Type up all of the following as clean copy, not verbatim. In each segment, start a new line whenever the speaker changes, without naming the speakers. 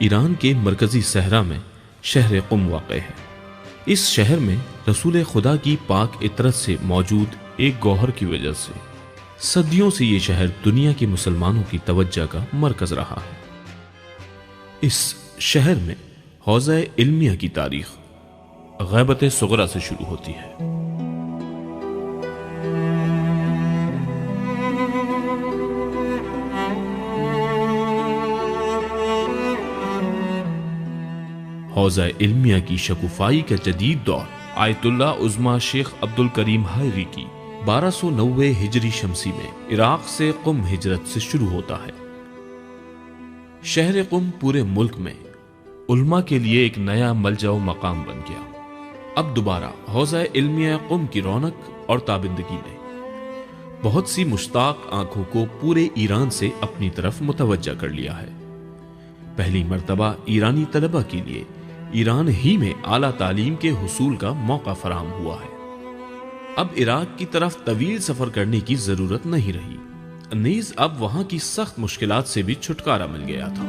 ایران کے مرکزی صحرا میں شہر قم واقع ہے۔ اس شہر میں رسول خدا کی پاک عطرت سے موجود ایک گوہر کی وجہ سے صدیوں سے یہ شہر دنیا کے مسلمانوں کی توجہ کا مرکز رہا ہے۔ اس شہر میں حوزہ علمیہ کی تاریخ غیبت صغرا سے شروع ہوتی ہے۔ حوزہ علمیہ کی شکوفائی کا جدید دور آیت اللہ عظمی شیخ عبد الکریم حائری کی 1290 ہجری شمسی میں عراق سے قم ہجرت سے شروع ہوتا ہے۔ شہر قم پورے ملک میں علماء کے لیے ایک نیا ملجا و مقام بن گیا۔ اب دوبارہ حوزہ علمیہ قم کی رونق اور تابندگی نے بہت سی مشتاق آنکھوں کو پورے ایران سے اپنی طرف متوجہ کر لیا ہے۔ پہلی مرتبہ ایرانی طلبہ کے لیے ایران ہی میں اعلیٰ تعلیم کے حصول کا موقع فراہم ہوا ہے۔ اب عراق کی طرف طویل سفر کرنے کی ضرورت نہیں رہی، نیز اب وہاں کی سخت مشکلات سے بھی چھٹکارا مل گیا تھا۔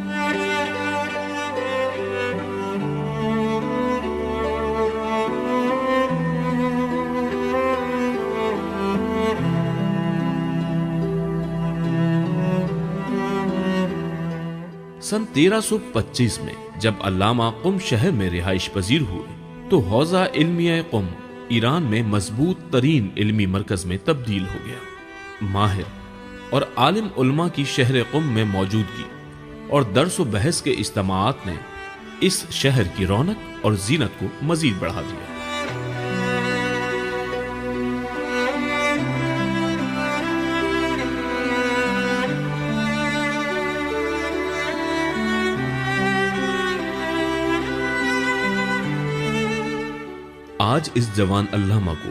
سن 1325 میں جب علامہ قم شہر میں رہائش پذیر ہوئے تو حوزہ علمیہ قم ایران میں مضبوط ترین علمی مرکز میں تبدیل ہو گیا۔ ماہر اور عالم علماء کی شہر قم میں موجودگی اور درس و بحث کے اجتماعات نے اس شہر کی رونق اور زینت کو مزید بڑھا دیا۔ آج اس جوان علامہ کو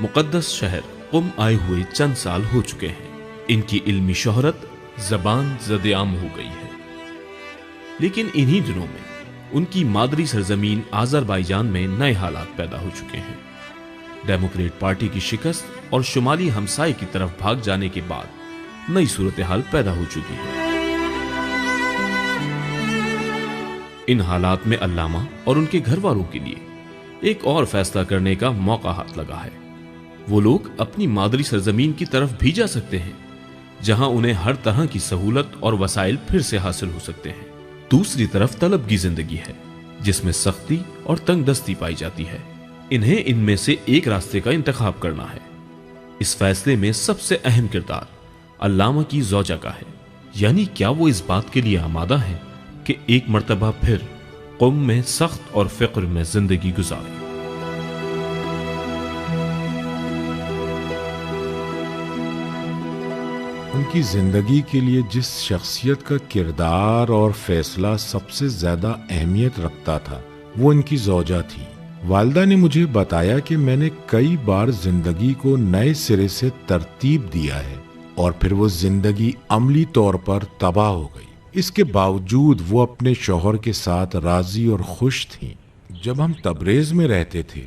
مقدس شہر قم آئے ہوئے چند سال ہو چکے ہیں۔ ان کی علمی شہرت زبان زد عام ہو گئی ہے، لیکن انہی دنوں میں ان کی مادری سرزمین آذربائیجان میں نئے حالات پیدا ہو چکے ہیں۔ ڈیموکریٹ پارٹی کی شکست اور شمالی ہمسائے کی طرف بھاگ جانے کے بعد نئی صورتحال پیدا ہو چکی ہے۔ ان حالات میں علامہ اور ان کے گھر والوں کے لیے ایک اور فیصلہ کرنے کا موقع ہاتھ لگا ہے۔ وہ لوگ اپنی مادری سرزمین کی طرف بھی جا سکتے ہیں، جہاں انہیں ہر طرح کی سہولت اور وسائل پھر سے حاصل ہو سکتے ہیں۔ دوسری طرف طلب کی زندگی ہے، جس میں سختی اور تنگ دستی پائی جاتی ہے۔ انہیں ان میں سے ایک راستے کا انتخاب کرنا ہے۔ اس فیصلے میں سب سے اہم کردار علامہ کی زوجہ کا ہے، یعنی کیا وہ اس بات کے لیے آمادہ ہیں کہ ایک مرتبہ پھر قم میں سخت اور فقر میں زندگی گزارے۔
ان کی زندگی کے لیے جس شخصیت کا کردار اور فیصلہ سب سے زیادہ اہمیت رکھتا تھا وہ ان کی زوجہ تھی۔ والدہ نے مجھے بتایا کہ میں نے کئی بار زندگی کو نئے سرے سے ترتیب دیا ہے اور پھر وہ زندگی عملی طور پر تباہ ہو گئی۔ اس کے باوجود وہ اپنے شوہر کے ساتھ راضی اور خوش تھیں۔ جب ہم تبریز میں رہتے تھے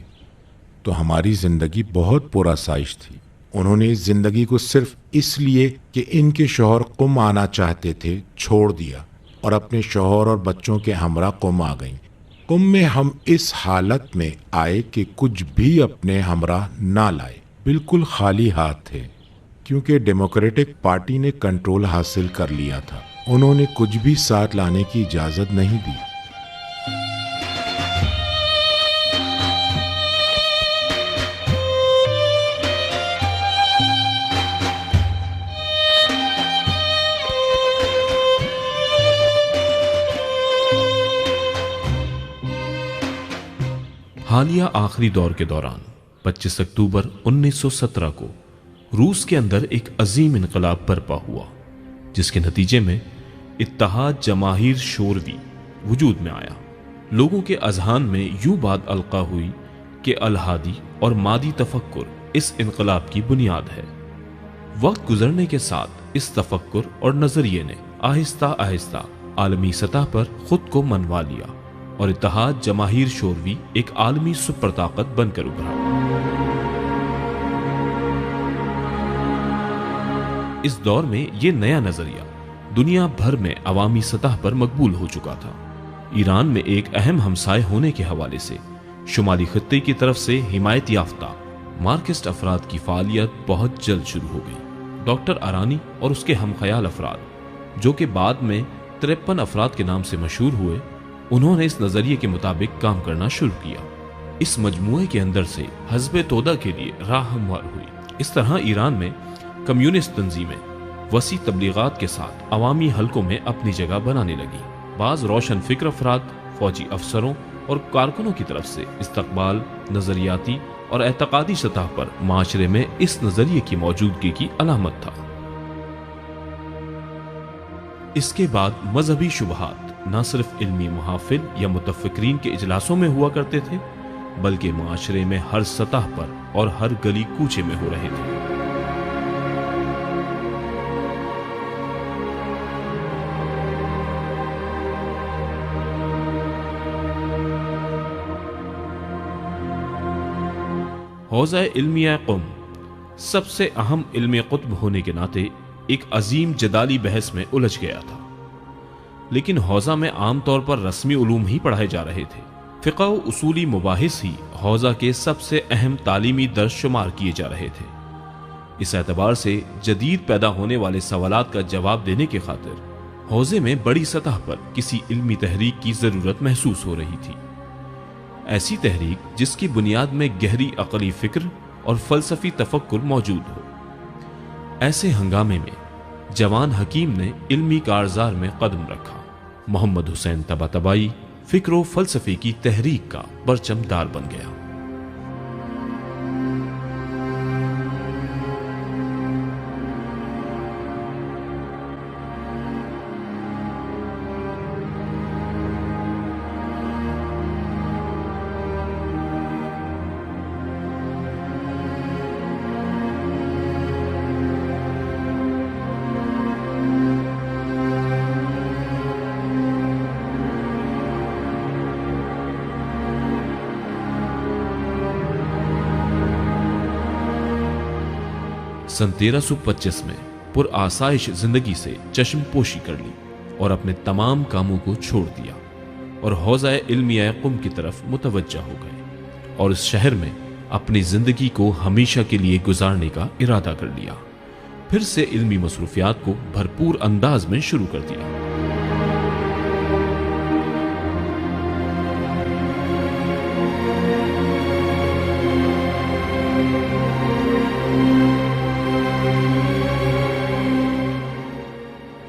تو ہماری زندگی بہت پرآسائش تھی۔ انہوں نے اس زندگی کو صرف اس لیے کہ ان کے شوہر قم آنا چاہتے تھے چھوڑ دیا اور اپنے شوہر اور بچوں کے ہمراہ قم آ گئیں۔ قم میں ہم اس حالت میں آئے کہ کچھ بھی اپنے ہمراہ نہ لائے، بالکل خالی ہاتھ تھے، کیونکہ ڈیموکریٹک پارٹی نے کنٹرول حاصل کر لیا تھا۔ انہوں نے کچھ بھی ساتھ لانے کی اجازت نہیں دی۔
حالیہ آخری دور کے دوران 25 اکتوبر 1917 کو روس کے اندر ایک عظیم انقلاب برپا ہوا، جس کے نتیجے میں اتحاد جماہیر شوروی وجود میں آیا۔ لوگوں کے اذہان میں یوں بات القا ہوئی کہ الحادی اور مادی تفکر اس انقلاب کی بنیاد ہے۔ وقت گزرنے کے ساتھ اس تفکر اور نظریے نے آہستہ آہستہ عالمی سطح پر خود کو منوا لیا اور اتحاد جماہیر شوروی ایک عالمی سپر طاقت بن کر ابھرا۔ اس دور میں یہ نیا نظریہ دنیا بھر میں عوامی سطح پر مقبول ہو چکا تھا۔ ایران میں ایک اہم ہمسائے ہونے کے حوالے سے شمالی خطے کی طرف سے حمایت یافتہ مارکسٹ افراد کی فعالیت بہت جلد شروع ہو گئی۔ ڈاکٹر ارانی اور اس کے ہم خیال افراد، جو کہ بعد میں 53 افراد کے نام سے مشہور ہوئے، انہوں نے اس نظریے کے مطابق کام کرنا شروع کیا۔ اس مجموعے کے اندر سے حزب تودہ کے لیے راہ ہموار ہوئی۔ اس طرح ایران میں کمیونسٹ تنظیمیں وسیع تبلیغات کے ساتھ عوامی حلقوں میں اپنی جگہ بنانے لگی۔ بعض روشن فکر افراد، فوجی افسروں اور کارکنوں کی طرف سے استقبال نظریاتی اور اعتقادی سطح پر معاشرے میں اس نظریے کی موجودگی کی علامت تھا۔ اس کے بعد مذہبی شبہات نہ صرف علمی محافل یا متفکرین کے اجلاسوں میں ہوا کرتے تھے، بلکہ معاشرے میں ہر سطح پر اور ہر گلی کوچے میں ہو رہے تھے۔ حوزہ علمیہ قم سب سے اہم علمی قطب ہونے کے ناطے ایک عظیم جدالی بحث میں الجھ گیا تھا، لیکن حوزہ میں عام طور پر رسمی علوم ہی پڑھائے جا رہے تھے۔ فقہ و اصولی مباحث ہی حوزہ کے سب سے اہم تعلیمی درس شمار کیے جا رہے تھے۔ اس اعتبار سے جدید پیدا ہونے والے سوالات کا جواب دینے کی خاطر حوزے میں بڑی سطح پر کسی علمی تحریک کی ضرورت محسوس ہو رہی تھی، ایسی تحریک جس کی بنیاد میں گہری عقلی فکر اور فلسفی تفکر موجود ہو۔ ایسے ہنگامے میں جوان حکیم نے علمی کارزار میں قدم رکھا۔ محمد حسین طباطبائی فکر و فلسفے کی تحریک کا پرچم دار بن گیا۔ سن 1325 میں پر آسائش زندگی سے چشم پوشی کر لی اور اپنے تمام کاموں کو چھوڑ دیا اور حوزہ علمیہ قم کی طرف متوجہ ہو گئے اور اس شہر میں اپنی زندگی کو ہمیشہ کے لیے گزارنے کا ارادہ کر لیا۔ پھر سے علمی مصروفیات کو بھرپور انداز میں شروع کر دیا۔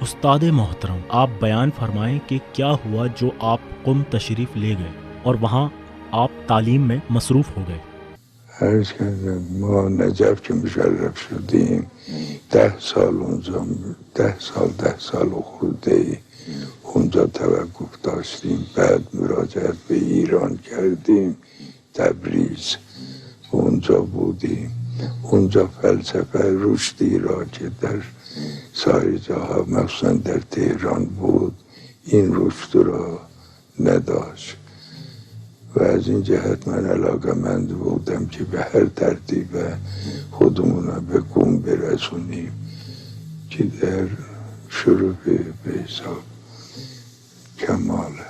استاد محترم، آپ بیان فرمائیں کہ کیا ہوا جو آپ قم تشریف لے گئے اور وہاں آپ تعلیم میں مصروف ہو گئے؟
عرض کردم ما نجف که مشرف شدیم 10 سال اونجا 10 سال خورده اونجا توقف داشتیم، بعد مراجعت به ایران کردیم، تبریز اونجا بودیم. اونجا فلسفه رشدی را که در سایر جاها مخصوصا در تهران بود این رشد را نداشت و از این جهت من علاقه‌مند بودم که به هر ترتیب خودمون را به قم برسونیم که در شروع به حساب کماله.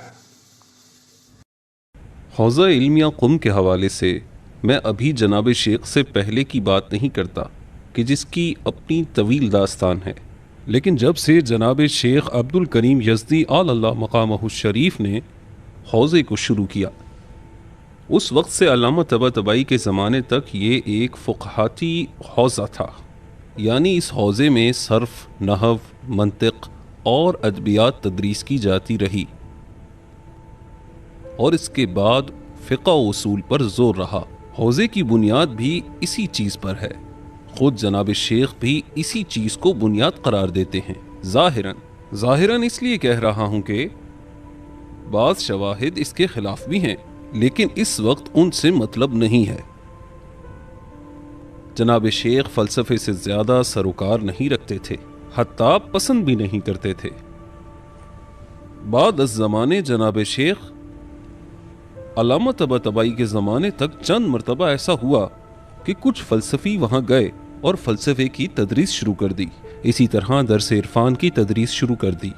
حوزہ علمیہ قم کے حوالے سے میں ابھی جناب شیخ سے پہلے کی بات نہیں کرتا کہ جس کی اپنی طویل داستان ہے، لیکن جب سے جناب شیخ عبد الکریم یزدی آل اللہ مقامہ الشریف نے حوزے کو شروع کیا، اس وقت سے علامہ طباطبائی کے زمانے تک یہ ایک فقہاتی حوزہ تھا، یعنی اس حوزے میں صرف، نحو، منطق اور ادبیات تدریس کی جاتی رہی، اور اس کے بعد فقہ و اصول پر زور رہا۔ حوزے کی بنیاد بھی اسی چیز پر ہے، خود جناب شیخ بھی اسی چیز کو بنیاد قرار دیتے ہیں۔ ظاہراً اس لیے کہہ رہا ہوں کہ بعض شواہد اس کے خلاف بھی ہیں، لیکن اس وقت ان سے مطلب نہیں ہے۔ جناب شیخ فلسفے سے زیادہ سروکار نہیں رکھتے تھے، حتیٰ پسند بھی نہیں کرتے تھے۔ بعد از زمانے جناب شیخ علامہ طباطبائی کے زمانے تک چند مرتبہ ایسا ہوا کہ کچھ فلسفی وہاں گئے اور فلسفے کی تدریس شروع کر دی، اسی طرح درس عرفان کی تدریس شروع کر دی۔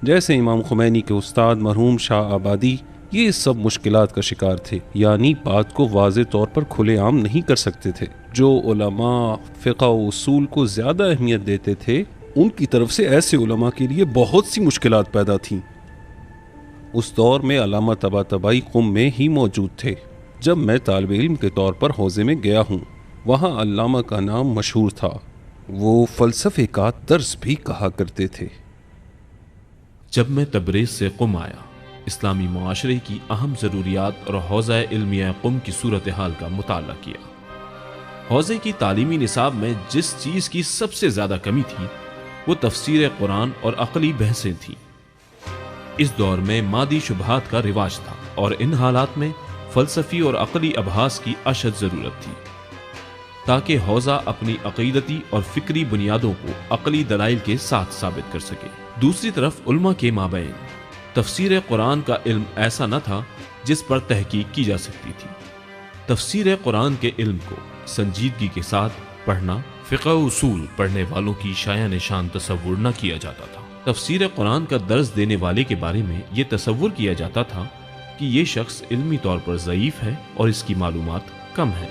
جیسے امام خمینی کے استاد مرحوم شاہ آبادی یہ سب مشکلات کا شکار تھے، یعنی بات کو واضح طور پر کھلے عام نہیں کر سکتے تھے۔ جو علماء فقہ و اصول کو زیادہ اہمیت دیتے تھے، ان کی طرف سے ایسے علماء کے لیے بہت سی مشکلات پیدا تھیں۔ اس دور میں علامہ طباطبائی قم میں ہی موجود تھے جب میں طالب علم کے طور پر حوزے میں گیا ہوں۔ وہاں علامہ کا نام مشہور تھا، وہ فلسفے کا درس بھی کہا کرتے تھے۔
جب میں تبریز سے قم آیا، اسلامی معاشرے کی اہم ضروریات اور حوزہ علمیہ قم کی صورتحال کا مطالعہ کیا۔ حوزے کی تعلیمی نصاب میں جس چیز کی سب سے زیادہ کمی تھی وہ تفسیر قرآن اور عقلی بحثیں تھیں۔ اس دور میں مادی شبہات کا رواج تھا اور ان حالات میں فلسفی اور عقلی ابحاث کی اشد ضرورت تھی تاکہ حوزہ اپنی عقیدتی اور فکری بنیادوں کو عقلی دلائل کے ساتھ ثابت کر سکے۔ دوسری طرف علماء کے مابین تفسیر قرآن کا علم ایسا نہ تھا جس پر تحقیق کی جا سکتی تھی۔ تفسیر قرآن کے علم کو سنجیدگی کے ساتھ پڑھنا، فقہ و اصول پڑھنے والوں کی شایع نشان تصور نہ کیا جاتا تھا۔ تفسیر قرآن کا درس دینے والے کے بارے میں یہ تصور کیا جاتا تھا کہ یہ شخص علمی طور پر ضعیف ہے اور اس کی معلومات کم ہیں۔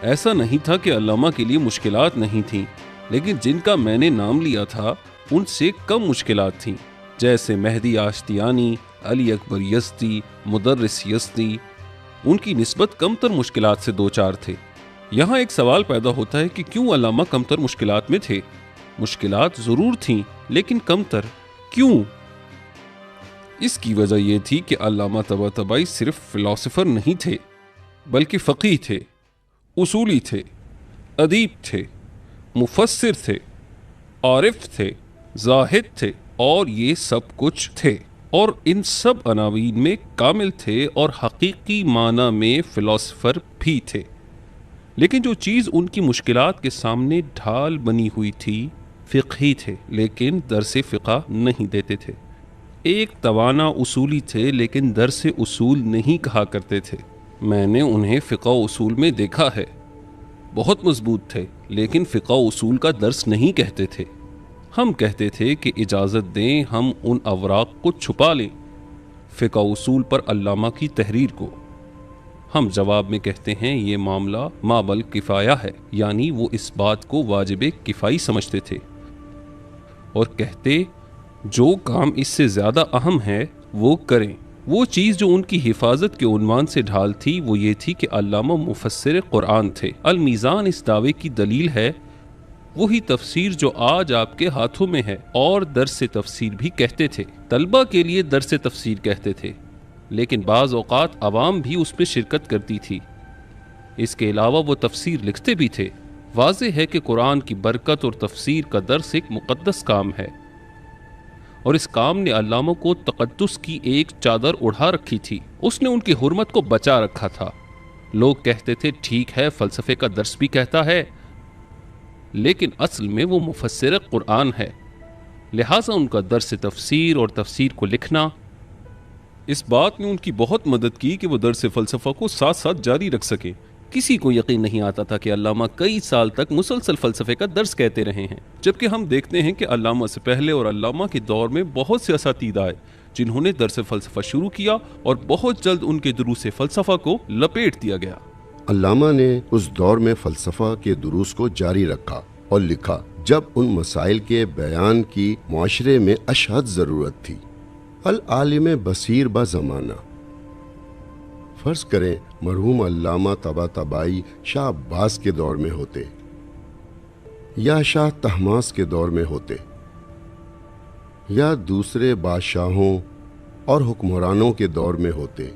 ایسا نہیں تھا کہ علامہ کے لیے مشکلات نہیں تھیں، لیکن جن کا میں نے نام لیا تھا ان سے کم مشکلات تھیں، جیسے مہدی آشتیانی، علی اکبر یزدی، مدرس یزدی۔ ان کی نسبت کم تر مشکلات سے دوچار تھے۔ یہاں ایک سوال پیدا ہوتا ہے کہ کیوں علامہ کم تر مشکلات میں تھے؟ مشکلات ضرور تھیں لیکن کم تر کیوں؟ اس کی وجہ یہ تھی کہ علامہ طباطبائی صرف فلاسفر نہیں تھے بلکہ فقیہ تھے، اصولی تھے، ادیب تھے، مفسر تھے، عارف تھے، زاہد تھے، اور یہ سب کچھ تھے، اور ان سب عناوین میں کامل تھے اور حقیقی معنی میں فلاسفر بھی تھے۔ لیکن جو چیز ان کی مشکلات کے سامنے ڈھال بنی ہوئی تھی، فقہی تھے لیکن درس فقہ نہیں دیتے تھے۔ ایک توانا اصولی تھے لیکن درس اصول نہیں کہا کرتے تھے۔ میں نے انہیں فقہ و اصول میں دیکھا ہے، بہت مضبوط تھے لیکن فقہ و اصول کا درس نہیں کہتے تھے۔ ہم کہتے تھے کہ اجازت دیں ہم ان اوراق کو چھپا لیں، فقہ و اصول پر علامہ کی تحریر کو۔ ہم جواب میں کہتے ہیں یہ معاملہ مابل کفایہ ہے، یعنی وہ اس بات کو واجب کفائی سمجھتے تھے اور کہتے جو کام اس سے زیادہ اہم ہے وہ کریں۔ وہ چیز جو ان کی حفاظت کے عنوان سے ڈھال تھی وہ یہ تھی کہ علامہ مفسر قرآن تھے۔ المیزان اس دعوے کی دلیل ہے، وہی تفسیر جو آج آپ کے ہاتھوں میں ہے، اور درس تفسیر بھی کہتے تھے۔ طلبہ کے لیے درس تفسیر کہتے تھے، لیکن بعض اوقات عوام بھی اس میں شرکت کرتی تھی۔ اس کے علاوہ وہ تفسیر لکھتے بھی تھے۔ واضح ہے کہ قرآن کی برکت اور تفسیر کا درس ایک مقدس کام ہے، اور اس کام نے علامہ کو تقدس کی ایک چادر اڑا رکھی تھی۔ اس نے ان کی حرمت کو بچا رکھا تھا۔ لوگ کہتے تھے ٹھیک ہے فلسفے کا درس بھی کہتا ہے، لیکن اصل میں وہ مفسر قرآن ہے، لہٰذا ان کا درس تفسیر اور تفسیر کو لکھنا، اس بات نے ان کی بہت مدد کی کہ وہ درس فلسفہ کو ساتھ ساتھ جاری رکھ سکیں۔ کسی کو یقین نہیں آتا تھا کہ علامہ کئی سال تک مسلسل فلسفے کا درس کہتے رہے ہیں، جبکہ ہم دیکھتے ہیں کہ علامہ سے پہلے اور علامہ کے دور میں بہت سے اساتذہ آئے جنہوں نے درس فلسفہ شروع کیا اور بہت جلد ان کے دروس فلسفہ کو لپیٹ دیا گیا۔
علامہ نے اس دور میں فلسفہ کے دروس کو جاری رکھا اور لکھا جب ان مسائل کے بیان کی معاشرے میں اشد ضرورت تھی۔ العالم بصیر با زمانہ، فرض کریں مرحوم علامہ طباطبائی شاہ عباس کے دور میں ہوتے یا شاہ طہماسپ کے دور میں ہوتے یا دوسرے بادشاہوں اور حکمرانوں کے دور میں ہوتے،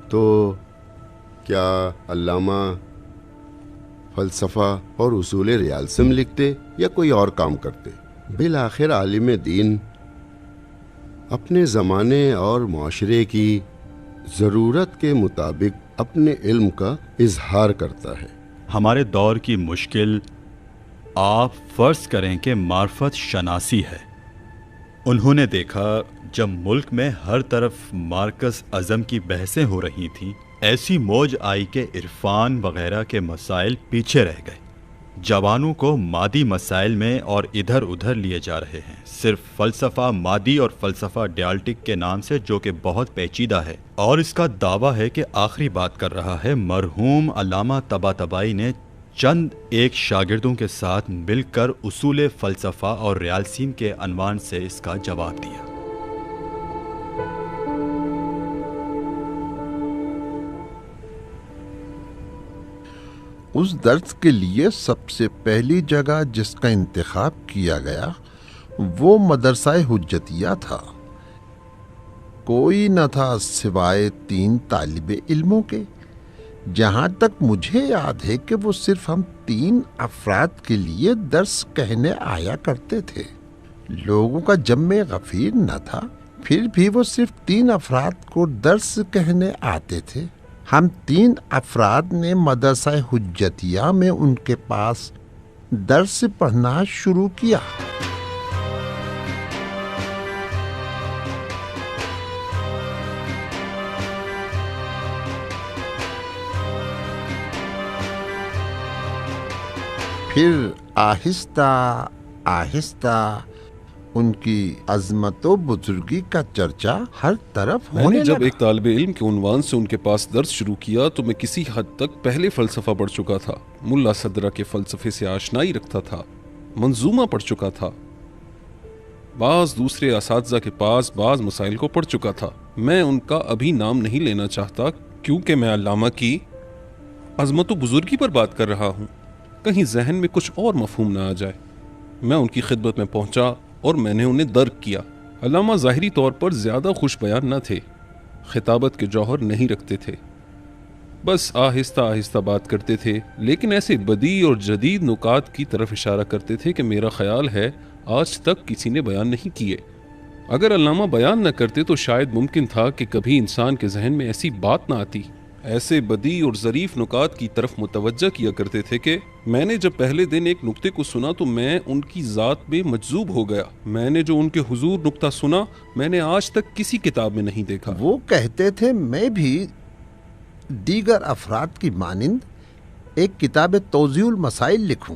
تو کیا علامہ فلسفہ اور اصول ریالسم لکھتے یا کوئی اور کام کرتے؟ بالآخر عالم دین اپنے زمانے اور معاشرے کی ضرورت کے مطابق اپنے علم کا اظہار کرتا ہے۔
ہمارے دور کی مشکل آپ فرض کریں کہ معرفت شناسی ہے۔ انہوں نے دیکھا جب ملک میں ہر طرف مارکس ازم کی بحثیں ہو رہی تھیں، ایسی موج آئی کہ عرفان وغیرہ کے مسائل پیچھے رہ گئے۔ جوانوں کو مادی مسائل میں اور ادھر ادھر لیے جا رہے ہیں، صرف فلسفہ مادی اور فلسفہ ڈیالکٹک کے نام سے، جو کہ بہت پیچیدہ ہے، اور اس کا دعویٰ ہے کہ آخری بات کر رہا ہے۔ مرحوم علامہ طباطبائی نے چند ایک شاگردوں کے ساتھ مل کر اصول فلسفہ اور ریالسیم کے عنوان سے اس کا جواب دیا۔
اس درس کے لیے سب سے پہلی جگہ جس کا انتخاب کیا گیا وہ مدرسہ حجتیہ تھا۔ کوئی نہ تھا سوائے 3 طالب علموں کے۔ جہاں تک مجھے یاد ہے کہ وہ صرف ہم 3 افراد کے لیے درس کہنے آیا کرتے تھے۔ لوگوں کا جمع غفیر نہ تھا، پھر بھی وہ صرف 3 افراد کو درس کہنے آتے تھے۔ ہم 3 افراد نے مدرسہ حجتیہ میں ان کے پاس درس پڑھنا شروع کیا۔ پھر آہستہ آہستہ ان کی عظمت و بزرگی کا چرچا ہر طرف
میں
ہونے
نے جب
لگا۔
ایک طالب علم کے عنوان سے ان کے پاس درس شروع کیا تو میں کسی حد تک پہلے فلسفہ پڑھ چکا تھا، ملا صدرہ کے فلسفے سے آشنائی رکھتا تھا، منظومہ پڑھ چکا تھا، بعض دوسرے اساتذہ کے پاس بعض مسائل کو پڑھ چکا تھا۔ میں ان کا ابھی نام نہیں لینا چاہتا کیونکہ میں علامہ کی عظمت و بزرگی پر بات کر رہا ہوں، کہیں ذہن میں کچھ اور مفہوم نہ آ جائے۔ میں ان کی خدمت میں پہنچا اور میں نے انہیں درک کیا۔ علامہ ظاہری طور پر زیادہ خوش بیان نہ تھے، خطابت کے جوہر نہیں رکھتے تھے، بس آہستہ آہستہ بات کرتے تھے، لیکن ایسے بدیع اور جدید نکات کی طرف اشارہ کرتے تھے کہ میرا خیال ہے آج تک کسی نے بیان نہیں کیے۔ اگر علامہ بیان نہ کرتے تو شاید ممکن تھا کہ کبھی انسان کے ذہن میں ایسی بات نہ آتی۔ ایسے بدیع اور ظریف نکات کی طرف متوجہ کیا کرتے تھے کہ میں نے جب پہلے دن ایک نکتے کو سنا تو میں ان کی ذات میں مجذوب ہو گیا۔ میں نے جو ان کے حضور نکتہ سنا میں نے آج تک کسی کتاب میں نہیں دیکھا۔
وہ کہتے تھے میں بھی دیگر افراد کی مانند ایک کتاب توضیح المسائل لکھوں،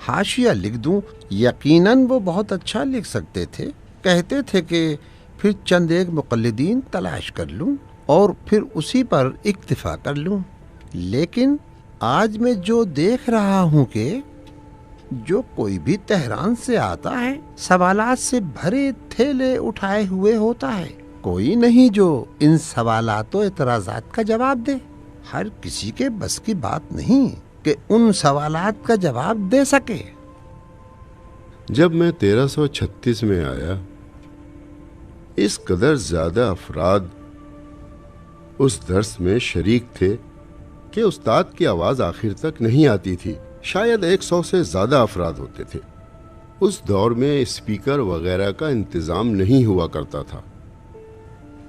حاشیہ لکھ دوں۔ یقیناً وہ بہت اچھا لکھ سکتے تھے۔ کہتے تھے کہ پھر چند ایک مقلدین تلاش کر لوں اور پھر اسی پر اکتفا کر لوں۔ لیکن آج میں جو دیکھ رہا ہوں کہ جو کوئی بھی تہران سے آتا ہے سوالات سے بھرے تھیلے اٹھائے ہوئے ہوتا ہے، کوئی نہیں جو ان سوالات و اعتراضات کا جواب دے۔ ہر کسی کے بس کی بات نہیں کہ ان سوالات کا جواب دے سکے۔
جب میں 1336 میں آیا، اس قدر زیادہ افراد اس درس میں شریک تھے کہ استاد کی آواز آخر تک نہیں آتی تھی۔ شاید 100 سے زیادہ افراد ہوتے تھے۔ اس دور میں اسپیکر وغیرہ کا انتظام نہیں ہوا کرتا تھا۔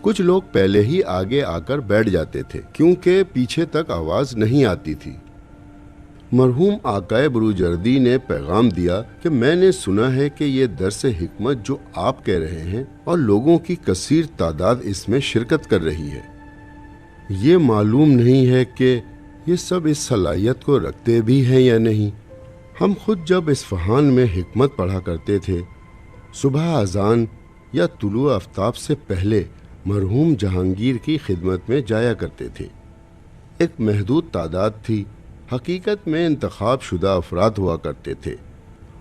کچھ لوگ پہلے ہی آگے آ کر بیٹھ جاتے تھے کیونکہ پیچھے تک آواز نہیں آتی تھی۔ مرحوم آقائے بروجردی نے پیغام دیا کہ میں نے سنا ہے کہ یہ درس حکمت جو آپ کہہ رہے ہیں اور لوگوں کی کثیر تعداد اس میں شرکت کر رہی ہے، یہ معلوم نہیں ہے کہ یہ سب اس صلاحیت کو رکھتے بھی ہیں یا نہیں۔ ہم خود جب اصفہان میں حکمت پڑھا کرتے تھے، صبح اذان یا طلوع آفتاب سے پہلے مرحوم جہانگیر کی خدمت میں جایا کرتے تھے۔ ایک محدود تعداد تھی، حقیقت میں انتخاب شدہ افراد ہوا کرتے تھے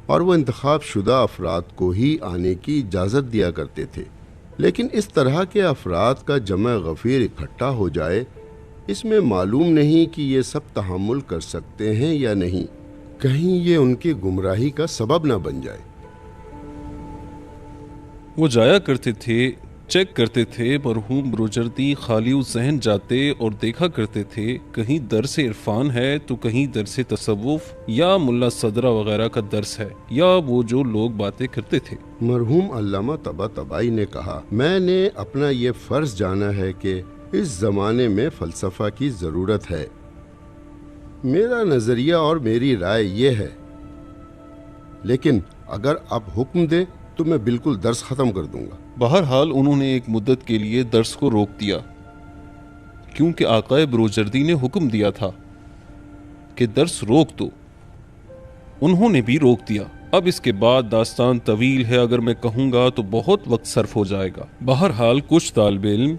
اور وہ انتخاب شدہ افراد کو ہی آنے کی اجازت دیا کرتے تھے، لیکن اس طرح کے افراد کا جمع غفیر اکٹھا ہو جائے، اس میں معلوم نہیں کہ یہ سب تحمل کر سکتے ہیں یا نہیں، کہیں یہ ان کی گمراہی کا سبب نہ بن جائے۔
وہ جایا کرتے تھے، چیک کرتے تھے، مرحوم بروجردی خالی ذہن جاتے اور دیکھا کرتے تھے، کہیں درس عرفان ہے تو کہیں درس تصوف یا ملا صدرہ وغیرہ کا درس ہے، یا وہ جو لوگ باتیں کرتے تھے۔
مرحوم علامہ طباطبائی نے کہا، میں نے اپنا یہ فرض جانا ہے کہ اس زمانے میں فلسفہ کی ضرورت ہے۔ میرا نظریہ اور میری رائے یہ ہے، لیکن اگر آپ حکم دیں تو میں بالکل درس ختم کر دوں گا۔
بہرحال انہوں نے ایک مدت کے لیے درس کو روک دیا، کیونکہ آقائے بروجردی نے حکم دیا تھا کہ درس روک دو۔ انہوں نے بھی روک دیا۔ اب اس کے بعد داستان طویل ہے، اگر میں کہوں گا تو بہت وقت صرف ہو جائے گا۔ بہرحال کچھ طالب علم،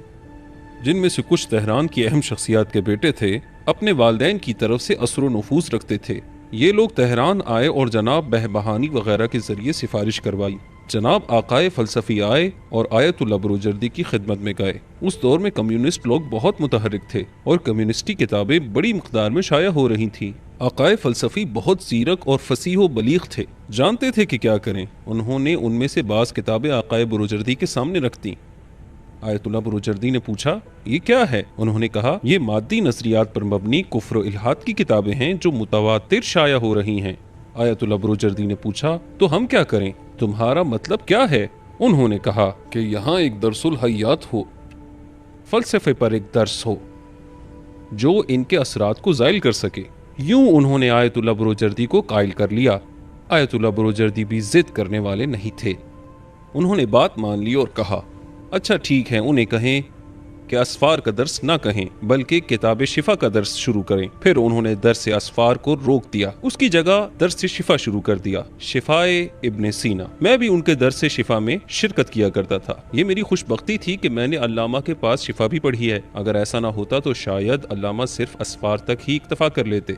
جن میں سے کچھ تہران کی اہم شخصیات کے بیٹے تھے، اپنے والدین کی طرف سے اثر و نفوذ رکھتے تھے۔ یہ لوگ تہران آئے اور جناب بہبہانی وغیرہ کے ذریعے سفارش کروائی۔ جناب آقائے فلسفی آئے اور آیت اللہ بروجردی کی خدمت میں گئے۔ اس دور میں کمیونسٹ لوگ بہت متحرک تھے اور کمیونسٹی کتابیں بڑی مقدار میں شائع ہو رہی تھیں۔ آقائے فلسفی بہت زیرک اور فصیح و بلیغ تھے، جانتے تھے کہ کیا کریں۔ انہوں نے ان میں سے بعض کتابیں آقائے بروجردی کے سامنے رکھ دیں۔ آیت اللہ بروجردی نے پوچھا، یہ کیا ہے؟ انہوں نے کہا، یہ مادی نظریات پر مبنی کفر و الحاد کی کتابیں ہیں جو متواتر شائع ہو رہی ہیں۔ آیت اللہ بروجردی نے پوچھا، تو ہم کیا کریں؟ تمہارا مطلب کیا ہے؟ انہوں نے کہا کہ یہاں ایک درس الحیات ہو، فلسفے پر ایک درس ہو جو ان کے اثرات کو زائل کر سکے۔ یوں انہوں نے آیت اللہ بروجردی کو قائل کر لیا۔ آیت اللہ بروجردی بھی ضد کرنے والے نہیں تھے، انہوں نے بات مان لی اور کہا، اچھا ٹھیک ہے، انہیں کہیں کہ اسفار کا درس نہ کہیں بلکہ کتاب شفا کا درس شروع کریں۔ پھر انہوں نے درس اسفار کو روک دیا، اس کی جگہ درس شفا شروع کر دیا، شفائے ابن سینا۔ میں بھی ان کے درس شفا میں شرکت کیا کرتا تھا۔ یہ میری خوش بختی تھی کہ میں نے علامہ کے پاس شفا بھی پڑھی ہے، اگر ایسا نہ ہوتا تو شاید علامہ صرف اسفار تک ہی اکتفا کر لیتے۔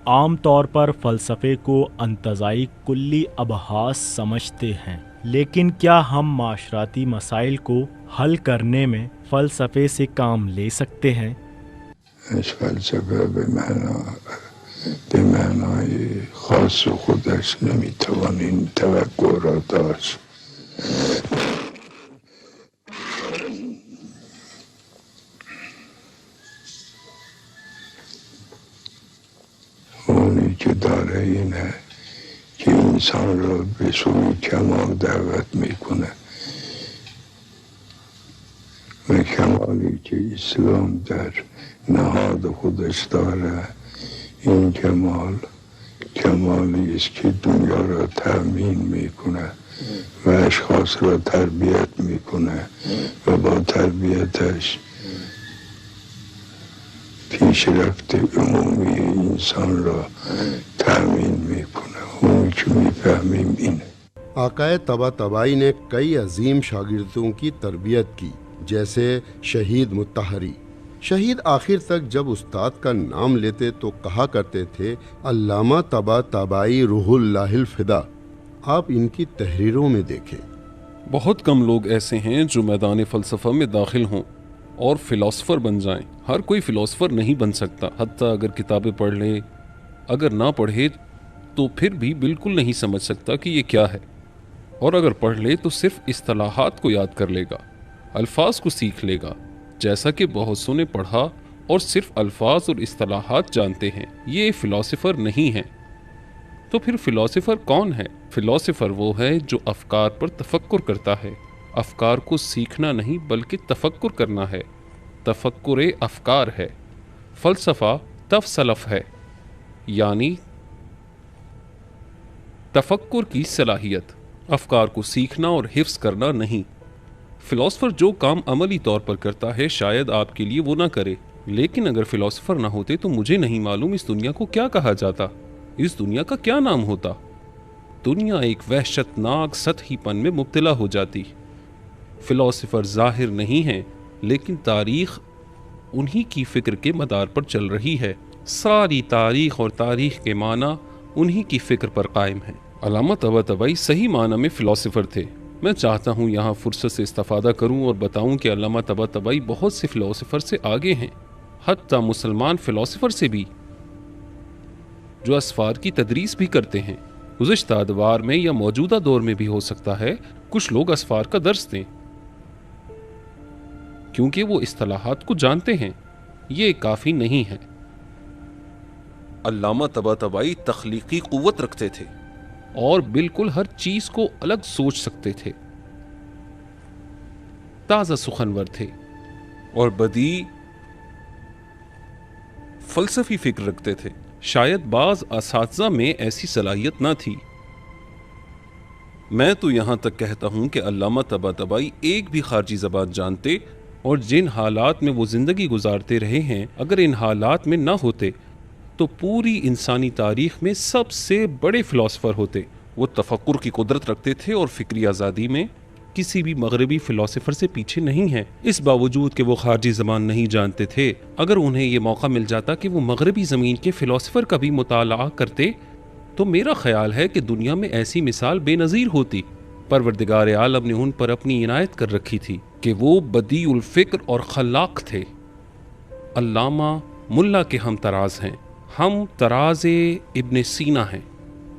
عام طور پر فلسفے کو انتزاعی کلی ابحاث سمجھتے ہیں، لیکن کیا ہم معاشراتی مسائل کو حل کرنے میں فلسفے سے کام لے سکتے ہیں؟
از فلسفه به معنای خاص خودش نمیتوان این توقع را داشت. اونی که داره اینه که انسان را به سوی کمال دعوت میکنه و کمالی که اسلام در نهاد خودش داره، این کمال کمالی است که دنیا را تأمین میکنه و اشخاص را تربیت میکنه و با تربیتش پیشرفت عمومی انسان را تأمین میکنه. اونی که میفهمیم اینه.
آقائے طباطبائی نے کئی عظیم شاگردوں کی تربیت کی، جیسے شہید مطہری۔ شہید آخر تک جب استاد کا نام لیتے تو کہا کرتے تھے، علامہ طباطبائی روح اللہ الفدا۔ آپ ان کی تحریروں میں دیکھیں۔
بہت کم لوگ ایسے ہیں جو میدان فلسفہ میں داخل ہوں اور فلاسفر بن جائیں۔ ہر کوئی فلاسفر نہیں بن سکتا، حتیٰ اگر کتابیں پڑھ لے، اگر نہ پڑھے تو پھر بھی بالکل نہیں سمجھ سکتا کہ یہ کیا ہے، اور اگر پڑھ لے تو صرف اصطلاحات کو یاد کر لے گا، الفاظ کو سیکھ لے گا، جیسا کہ بہت سو نے پڑھا اور صرف الفاظ اور اصطلاحات جانتے ہیں۔ یہ فلاسفر نہیں ہیں۔ تو پھر فلاسفر کون ہے؟ فلاسفر وہ ہے جو افکار پر تفکر کرتا ہے. افکار کو سیکھنا نہیں بلکہ تفکر کرنا ہے. تفکر افکار ہے. فلسفہ تفسلف ہے، یعنی تفکر کی صلاحیت، افکار کو سیکھنا اور حفظ کرنا نہیں. فلاسفر جو کام عملی طور پر کرتا ہے شاید آپ کے لیے وہ نہ کرے، لیکن اگر فلاسفر نہ ہوتے تو مجھے نہیں معلوم اس دنیا کو کیا کہا جاتا، اس دنیا کا کیا نام ہوتا. دنیا ایک وحشت ناک سطحی پن میں مبتلا ہو جاتی. فلاسفر ظاہر نہیں ہیں، لیکن تاریخ انہی کی فکر کے مدار پر چل رہی ہے. ساری تاریخ اور تاریخ کے معنی انہی کی فکر پر قائم ہیں. علامہ طباطبائی صحیح معنی میں فلاسفر تھے. میں چاہتا ہوں یہاں فرصت سے استفادہ کروں اور بتاؤں کہ علامہ طباطبائی بہت سے فلاسفر سے آگے ہیں، حتیٰ مسلمان فلاسفر سے بھی، جو اسفار کی تدریس بھی کرتے ہیں. گزشتہ ادوار میں یا موجودہ دور میں بھی ہو سکتا ہے کچھ لوگ اسفار کا درس دیں، کیونکہ وہ اصطلاحات کو جانتے ہیں. یہ کافی نہیں ہے. علامہ طباطبائی تخلیقی قوت رکھتے تھے اور بالکل ہر چیز کو الگ سوچ سکتے تھے. تازہ سخنور تھے اور بدیع فلسفی فکر رکھتے تھے. شاید بعض اساتذہ میں ایسی صلاحیت نہ تھی. میں تو یہاں تک کہتا ہوں کہ علامہ طباطبائی ایک بھی خارجی زبان جانتے، اور جن حالات میں وہ زندگی گزارتے رہے ہیں اگر ان حالات میں نہ ہوتے تو پوری انسانی تاریخ میں سب سے بڑے فلاسفر ہوتے. وہ تفکر کی قدرت رکھتے تھے اور فکری آزادی میں کسی بھی مغربی فلاسفر سے پیچھے نہیں ہیں. اس باوجود کہ وہ خارجی زبان نہیں جانتے تھے، اگر انہیں یہ موقع مل جاتا کہ وہ مغربی زمین کے فلاسفر کا بھی مطالعہ کرتے تو میرا خیال ہے کہ دنیا میں ایسی مثال بے نظیر ہوتی. پروردگار عالم نے ان پر اپنی عنایت کر رکھی تھی کہ وہ بدیع الفکر اور خلاق تھے. علامہ ملا کے ہم تراز ہیں، ہم تراز ابن سینا ہیں.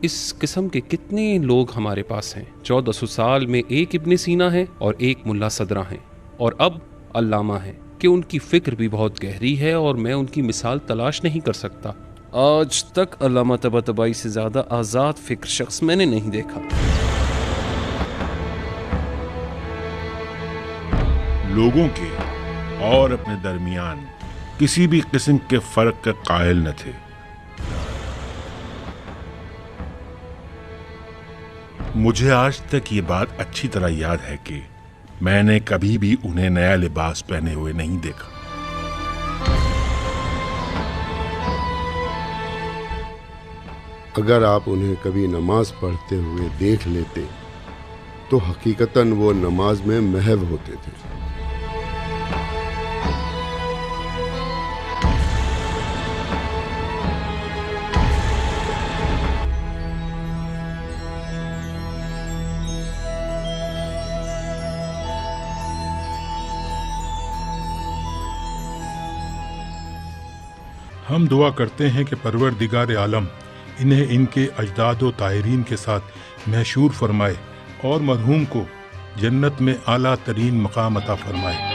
اس قسم کے کتنے لوگ ہمارے پاس ہیں. 1400 سال میں ایک ابن سینا ہے اور ایک ملا صدرہ ہیں، اور اب علامہ ہیں کہ ان کی فکر بھی بہت گہری ہے اور میں ان کی مثال تلاش نہیں کر سکتا. آج تک علامہ طباطبائی سے زیادہ آزاد فکر شخص میں نے نہیں دیکھا.
لوگوں کے اور اپنے درمیان کسی بھی قسم کے فرق کے قائل نہ تھے. مجھے آج تک یہ بات اچھی طرح یاد ہے کہ میں نے کبھی بھی انہیں نیا لباس پہنے ہوئے نہیں دیکھا.
اگر آپ انہیں کبھی نماز پڑھتے ہوئے دیکھ لیتے تو حقیقتاً وہ نماز میں محو ہوتے تھے.
ہم دعا کرتے ہیں کہ پروردگار عالم انہیں ان کے اجداد و طاہرین کے ساتھ محشور فرمائے اور مرحوم کو جنت میں اعلیٰ ترین مقام عطا فرمائے.